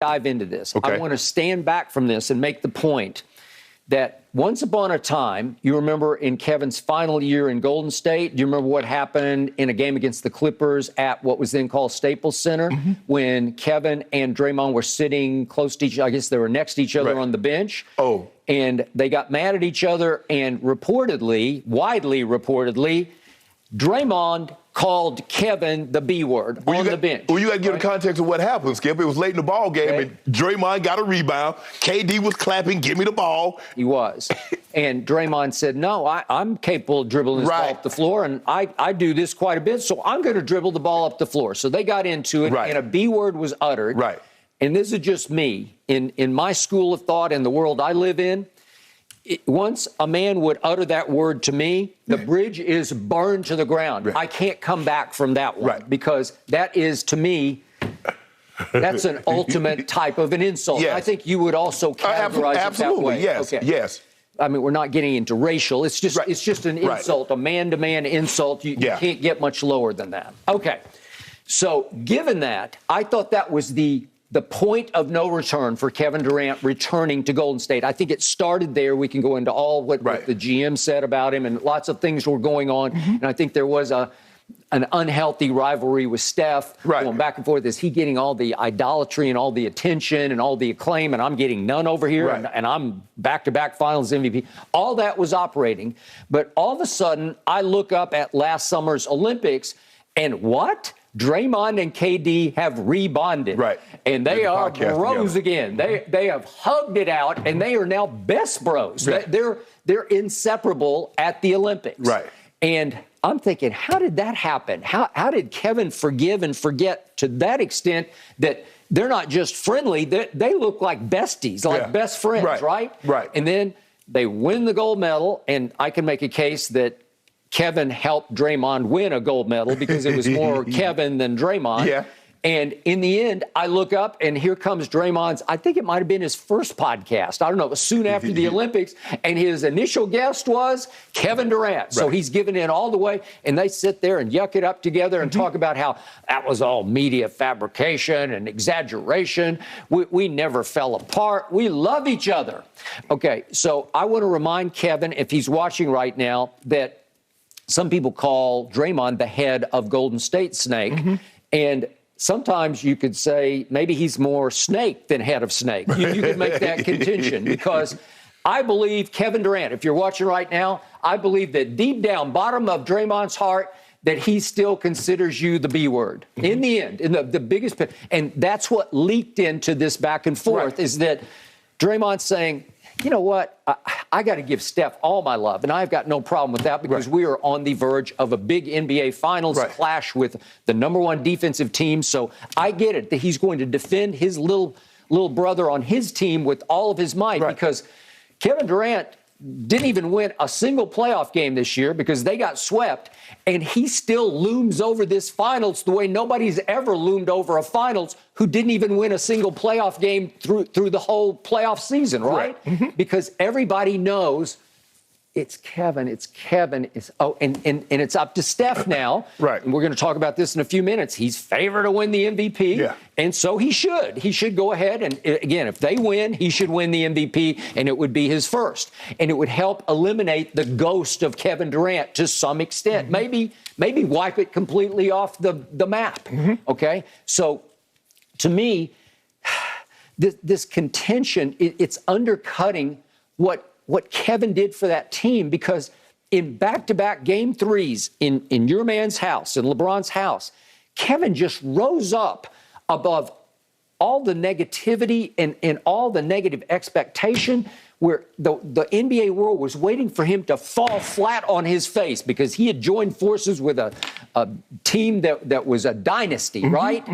dive into this. Okay. I want to stand back from this and make the point that once upon a time, you remember in Kevin's final year in Golden State, do you remember what happened in a game against the Clippers at what was then called Staples Center when Kevin and Draymond were sitting close to each other? I guess they were next to each other on the bench. Oh. And they got mad at each other, and widely reportedly, Draymond called Kevin the B word on the bench. Well, you got to give the context of what happened, Skip. It was late in the ball game, and Draymond got a rebound. KD was clapping, give me the ball. He was. And Draymond said, no, I'm capable of dribbling this ball up the floor, and I do this quite a bit, so I'm going to dribble the ball up the floor. So they got into it, and a B word was uttered. Right. And this is just me. In my school of thought, in the world I live in, once a man would utter that word to me, the bridge is burned to the ground. I can't come back from that one because that is, to me, that's an ultimate type of an insult. Yes. I think you would also categorize it that way. Yes, yes. I mean, we're not getting into racial. It's just an insult, a man-to-man insult. You can't get much lower than that. Okay. So given that, I thought that was the point of no return for Kevin Durant returning to Golden State. I think it started there. We can go into all what the GM said about him, and lots of things were going on. And I think there was an unhealthy rivalry with Steph going back and forth. Is he getting all the idolatry and all the attention and all the acclaim, and I'm getting none over here, and I'm back-to-back finals MVP? All that was operating. But all of a sudden, I look up at last summer's Olympics, and what? Draymond and KD have rebonded. And they are bros again. They have hugged it out, and they are now best bros. They're inseparable at the Olympics. And I'm thinking, how did that happen? How did Kevin forgive and forget to that extent that they're not just friendly, they look like besties, like best friends, right? And then they win the gold medal, and I can make a case that Kevin helped Draymond win a gold medal because it was more Kevin than Draymond. And in the end, I look up, and here comes Draymond's, I think it might have been his first podcast. I don't know. It was soon after the Olympics. And his initial guest was Kevin Durant. So he's giving in all the way. And they sit there and yuck it up together and talk about how that was all media fabrication and exaggeration. We never fell apart. We love each other. Okay, so I want to remind Kevin, if he's watching right now, that some people call Draymond the head of Golden State Snake. And sometimes you could say maybe he's more snake than head of snake. You could make that contention because I believe Kevin Durant, if you're watching right now, I believe that deep down, bottom of Draymond's heart, that he still considers you the B word. In the end, in the biggest, and that's what leaked into this back and forth is that Draymond's saying, you know what, I got to give Steph all my love, and I've got no problem with that because we are on the verge of a big NBA Finals clash with the #1 defensive team. So I get it that he's going to defend his little brother on his team with all of his might because Kevin Durant didn't even win a single playoff game this year because they got swept, and he still looms over this finals the way nobody's ever loomed over a finals who didn't even win a single playoff game through the whole playoff season, right? Because everybody knows it's Kevin. And it's up to Steph now. And we're going to talk about this in a few minutes. He's favored to win the MVP. And so he should. He should go ahead. And again, if they win, he should win the MVP, and it would be his first. And it would help eliminate the ghost of Kevin Durant to some extent. Maybe wipe it completely off the map. Okay? So to me, this contention, it's undercutting what Kevin did for that team, because in back-to-back game threes in your man's house, in LeBron's house, Kevin just rose up above all the negativity and all the negative expectation, where the NBA world was waiting for him to fall flat on his face because he had joined forces with a team that was a dynasty, right?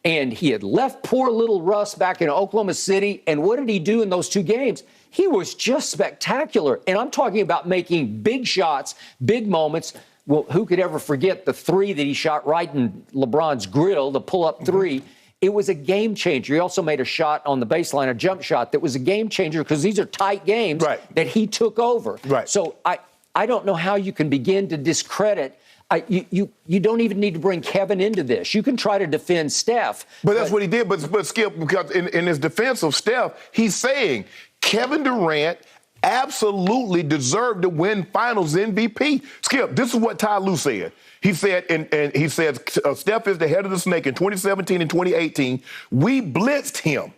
And he had left poor little Russ back in Oklahoma City. And what did he do in those two games? He was just spectacular. And I'm talking about making big shots, big moments. Well, who could ever forget the three that he shot right in LeBron's grill, the pull-up three? It was a game changer. He also made a shot on the baseline, a jump shot that was a game changer because these are tight games that he took over. So I don't know how you can begin to discredit You don't even need to bring Kevin into this. You can try to defend Steph. But that's what he did. But Skip, because in his defense of Steph, he's saying Kevin Durant absolutely deserved to win Finals MVP. Skip, this is what Ty Lue said. He said, and he said, Steph is the head of the snake in 2017 and 2018. We blitzed him.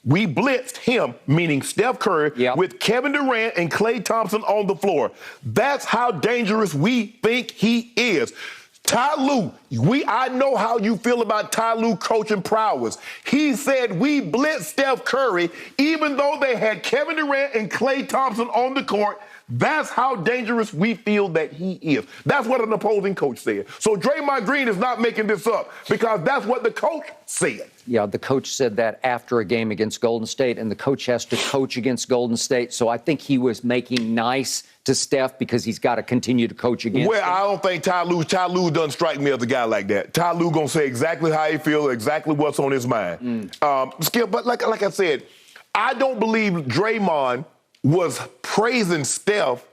We blitzed him, meaning Steph Curry, with Kevin Durant and Klay Thompson on the floor. That's how dangerous we think he is. Ty Lue, I know how you feel about Ty Lue coaching prowess. He said we blitzed Steph Curry even though they had Kevin Durant and Klay Thompson on the court. That's how dangerous we feel that he is. That's what an opposing coach said. So Draymond Green is not making this up because that's what the coach said. Yeah, the coach said that after a game against Golden State, and the coach has to coach against Golden State. So I think he was making nice to Steph because he's got to continue to coach against him. I don't think Ty Lue doesn't strike me as a guy like that. Ty Lue going to say exactly how he feels, exactly what's on his mind. Skip, but like I said, I don't believe Draymond was praising Steph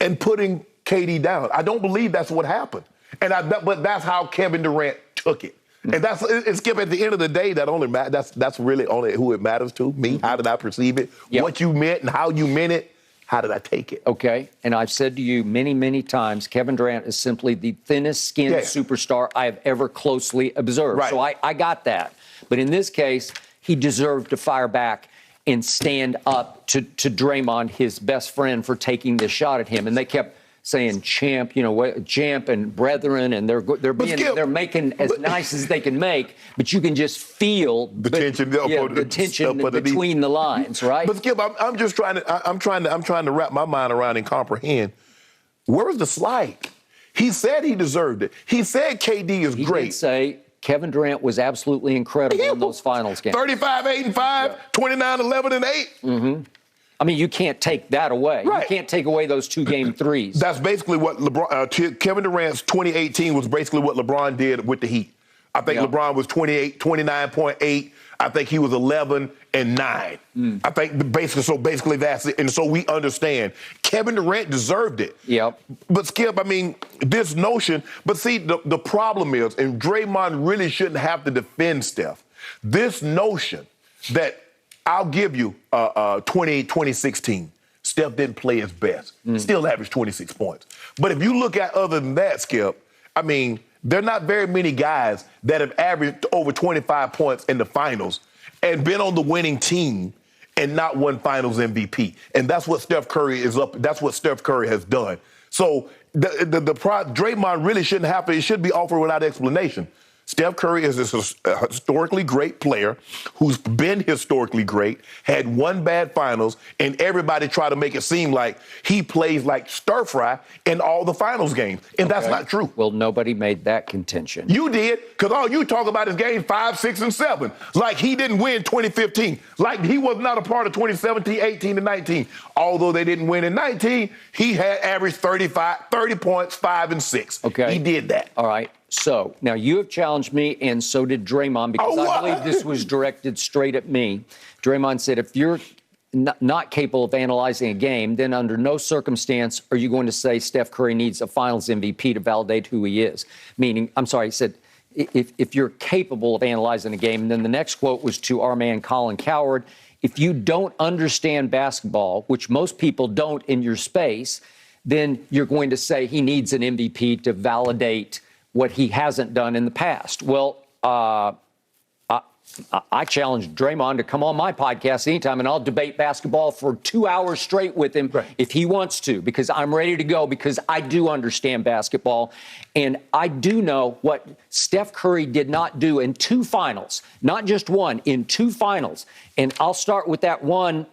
and putting KD down. I don't believe that's what happened. But that's how Kevin Durant took it. And Skip, at the end of the day, that's really only who it matters to, me. How did I perceive it? Yep. What you meant and how you meant it. How did I take it? Okay. And I've said to you many, many times, Kevin Durant is simply the thinnest-skinned superstar I have ever closely observed. Right. So I got that. But in this case, he deserved to fire back and stand up to Draymond, his best friend, for taking this shot at him. And they kept saying champ, champ and brethren, and they're making as nice as they can make, but you can just feel the tension between the lines, right? But Skip, I'm trying to wrap my mind around and comprehend. Where was the slight? He said he deserved it. He said KD is great. He did say Kevin Durant was absolutely incredible in those finals games. 35, 8, and 5, 29, 11, and 8. Mm-hmm. I mean, you can't take that away. Right. You can't take away those two game threes. That's basically what Kevin Durant's 2018 was basically what LeBron did with the Heat. I think LeBron was 29.8. I think he was 11 and 9. I think basically that's it. And so we understand Kevin Durant deserved it. Yep. But Skip, I mean, this notion, but see, the problem is, and Draymond really shouldn't have to defend Steph, this notion that I'll give you 2016. Steph didn't play his best. Still averaged 26 points. But if you look at other than that, Skip, I mean, there are not very many guys that have averaged over 25 points in the finals and been on the winning team and not won Finals MVP. And that's what Steph Curry is up. That's what Steph Curry has done. So Draymond really shouldn't have to. It should be offered without explanation. Steph Curry is a historically great player who's been historically great, had one bad finals, and everybody tried to make it seem like he plays like stir fry in all the finals games. And that's not true. Well, nobody made that contention. You did, because all you talk about is game 5, 6, and 7. Like he didn't win 2015. Like he was not a part of 2017, 18, and 19. Although they didn't win in 19, he had averaged 30 points, 5, and 6. Okay. He did that. All right. So, now you have challenged me, and so did Draymond, because I believe this was directed straight at me. Draymond said, if you're not capable of analyzing a game, then under no circumstance are you going to say Steph Curry needs a Finals MVP to validate who he is. Meaning, he said, if you're capable of analyzing a game, and then the next quote was to our man Colin Cowherd, if you don't understand basketball, which most people don't in your space, then you're going to say he needs an MVP to validate what he hasn't done in the past. Well, I challenge Draymond to come on my podcast anytime, and I'll debate basketball for 2 hours straight with him if he wants to, because I'm ready to go, because I do understand basketball, and I do know what Steph Curry did not do in 2 finals, not just one, in 2 finals. And I'll start with that one.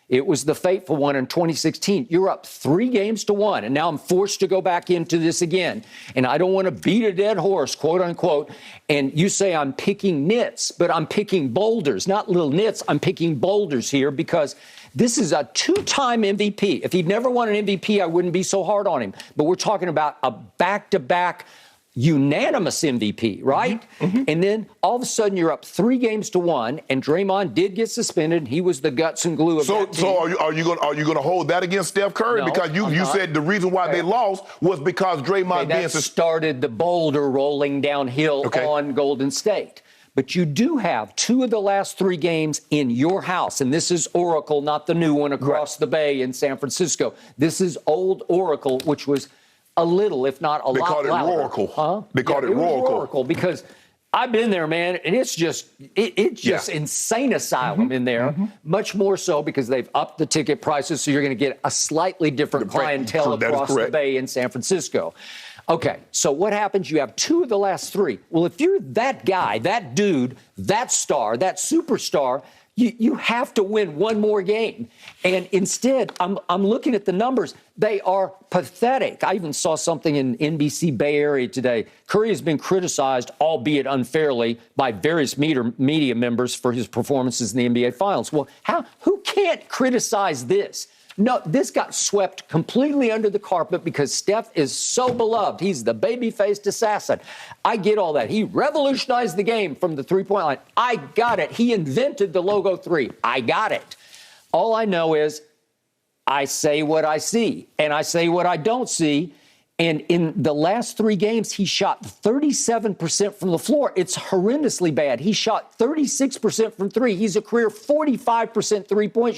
It was the fateful one in 2016. You're up 3-1, and now I'm forced to go back into this again. And I don't want to beat a dead horse, quote unquote. And you say I'm picking nits, but I'm picking boulders, not little nits. I'm picking boulders here because this is a 2-time MVP. If he'd never won an MVP, I wouldn't be so hard on him. But we're talking about a back-to-back unanimous MVP, right? And then all of a sudden you're up 3-1, and Draymond did get suspended. He was the guts and glue of that team. So are you going to hold that against Steph Curry? No, because you said the reason why they lost was because Draymond being started the boulder rolling downhill on Golden State. But you do have 2 of the last 3 games in your house, and this is Oracle, not the new one across the bay in San Francisco. This is old Oracle, which was a little, if not a lot louder. They called it Roracle. Huh? They called it Roracle. Because I've been there, man, and it's just insane asylum in there. Much more so because they've upped the ticket prices, so you're going to get a slightly different clientele across the bay in San Francisco. Okay, so what happens? You have 2 of the last 3. Well, if you're that guy, that dude, that star, that superstar, you have to win one more game. And instead, I'm looking at the numbers. They are pathetic. I even saw something in NBC Bay Area today. Curry has been criticized, albeit unfairly, by various media members for his performances in the NBA Finals. Well, who can't criticize this? No, this got swept completely under the carpet because Steph is so beloved. He's the baby-faced assassin. I get all that. He revolutionized the game from the three-point line. I got it. He invented the logo 3. I got it. All I know is I say what I see, and I say what I don't see. And in the last 3 games, he shot 37% from the floor. It's horrendously bad. He shot 36% from 3. He's a career 45% three-point